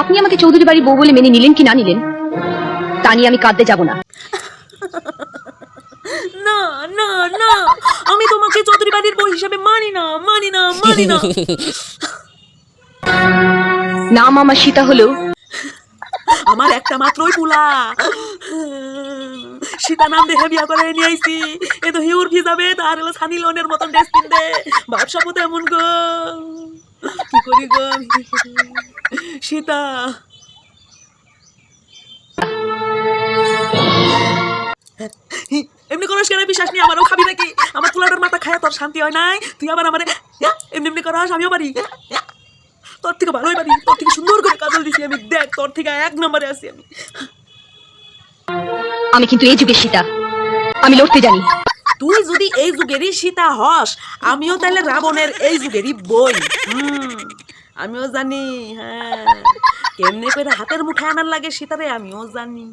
আপনি আমাকে চৌধুরী বাড়ির বউ বলে মেনে নিলেন কি না নিলেন তা নিয়ে আমি কাঁদতে যাব না। না না না, আমি তোমাকে চৌধুরী বাড়ির বউ হিসাবে মানি না, মানি না, মানি না। নাম আমার সীতা হলো আমার একটা মাত্রই পুলা, সীতা নাম দেখে বিয়া করে নিয়ে আইছি। এ তো হিউর ভিজাবে, তার হলো সানি লোনের মতন ড্রেস কিনবে, ব্যবসা পথে এমন গো, কি করি গো সীতা। এমনি করস কেন? বিশ্বাস নিয়ে আমারও খাবি নাকি? আমার পোলাটার মাথা খায় তোর শান্তি হয় নাই? তুই আবার আমার এমনি এমনি করাস, আমিও পারি। তোর থেকে ভালোই পারি, তোর থেকে সুন্দর করে কাজল দিছি আমি, দেখ তোর থেকে 1 নম্বরে আছি আমি। আমি কিন্তু এই যুগের সীতা, আমি লড়তে জানি। তুই যদি এই যুগেরই সীতা হস, আমিও তাহলে রাবণের এই যুগেরই বই। আমিও জানি, হ্যাঁ, কেমনে করে হাতের মুঠায় আনার লাগে সীতারে আমিও জানি।